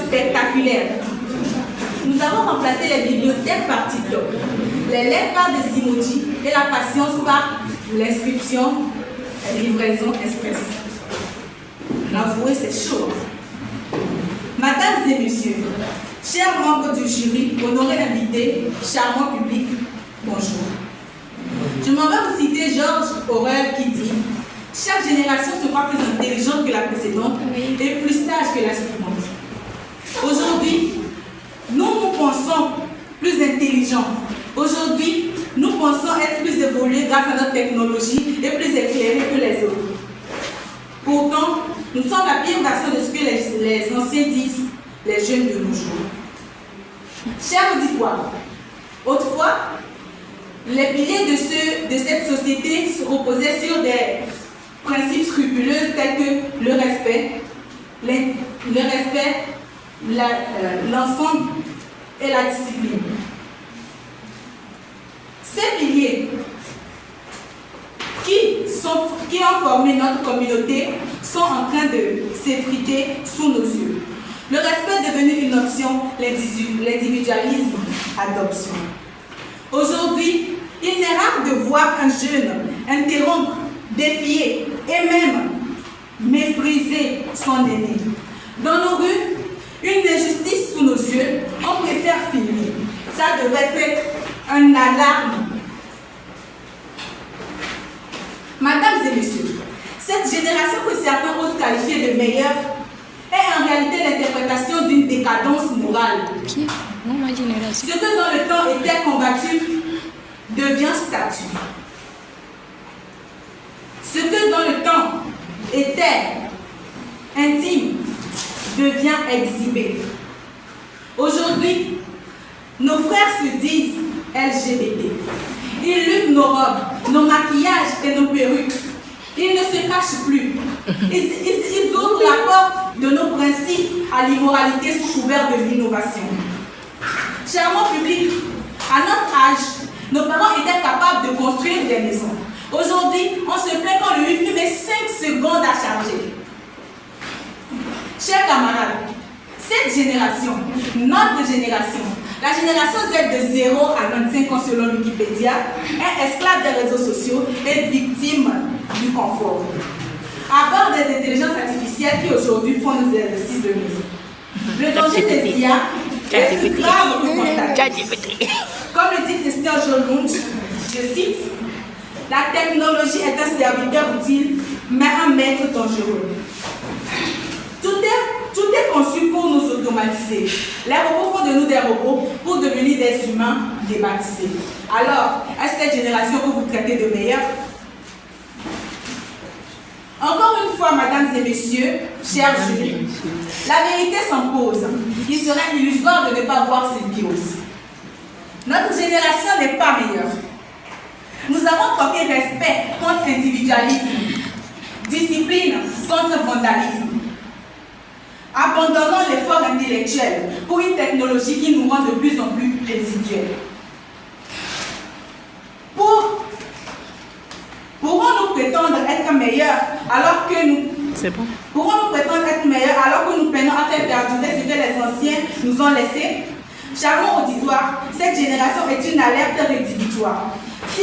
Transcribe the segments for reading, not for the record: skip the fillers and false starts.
spectaculaires. Nous avons remplacé les bibliothèques par TikTok, les lettres par des emojis et la patience par l'inscription et livraison express. Avouez, c'est chaud. Mesdames et messieurs, chers membres du jury, honorés invités, charmant public, bonjour. Je m'en vais vous citer George Orwell qui dit « Chaque génération se croit plus intelligente que la précédente et plus sage que la suivante. » Aujourd'hui, nous pensons plus intelligents. Aujourd'hui, nous pensons être plus évolués grâce à notre technologie et plus éclairés que les autres. Pourtant, nous sommes la pire version de ce que les anciens disent, les jeunes de nos jours. Chers auditoires, autrefois, les piliers de cette société se reposaient sur des principes scrupuleux tels que le respect, l'ensemble et la discipline. Ces piliers qui ont formé notre communauté sont en train de s'effriter sous nos yeux. Le respect est devenu une option, l'individualisme, adoption. Aujourd'hui, il n'est rare de voir un jeune interrompre, défier et même mépriser son aîné. Dans nos rues, une injustice sous nos yeux, on préfère filmer. Ça devrait être un alarme. Mesdames et messieurs, cette génération que certains osent qualifier de meilleure est en réalité l'interprétation d'une décadence morale. Ce que dans le temps était combattu devient statut. Ce que dans le temps était intime devient exhibé. Aujourd'hui, nos frères se disent LGBT. Ils luttent nos robes, nos maquillages et nos perruques. Ils ne se cachent plus. Ils ouvrent la porte de nos principes à l'immoralité sous couvert de l'innovation. Charmant public, à notre âge, nos parents étaient capables de construire des maisons. Aujourd'hui, on se plaint quand le Wi-Fi met 5 secondes à charger. Chers camarades, cette génération, notre génération, la génération Z de 0 à 25 ans selon Wikipédia, est esclave des réseaux sociaux et victime du confort. À bord des intelligences artificielles qui aujourd'hui font nos exercices de maison. Le danger des IA est plus grave que constaté. Comme le dit Christian Jolund, je cite, « La technologie est un serviteur utile, mais un maître dangereux. » Tout est conçu pour nous automatiser. Les robots font de nous des robots pour devenir des humains débaptisés. Alors, est-ce cette génération que vous traitez de meilleure? Encore une fois, mesdames et messieurs, chers jurys, la vérité s'impose. Il serait illusoire de ne pas voir cette biose. Notre génération n'est pas meilleure. Nous avons troqué respect contre individualisme, discipline contre vandalisme. Abandonnons l'effort intellectuel pour une technologie qui nous rend de plus en plus résiduels. Pourrons-nous prétendre être meilleurs alors que nous peinons à faire perdurer ce que les anciens nous ont laissé? Charmant auditoire, cette génération est une alerte rédhibitoire. Si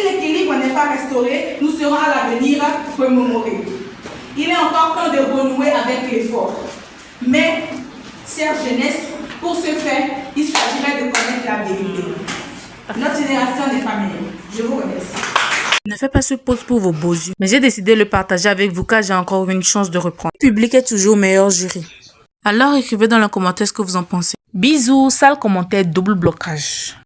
l'équilibre n'est pas restauré, nous serons à l'avenir remémorés. Il est encore temps de renouer avec l'effort. Mais, chère jeunesse, pour ce faire, il s'agirait de connaître la vérité. Notre génération n'est pas meilleure. Je vous remercie. Ne faites pas ce post pour vos beaux yeux, mais j'ai décidé de le partager avec vous car j'ai encore une chance de reprendre. Le public est toujours meilleur jury. Alors écrivez dans les commentaires ce que vous en pensez. Bisous, sale commentaire, double blocage.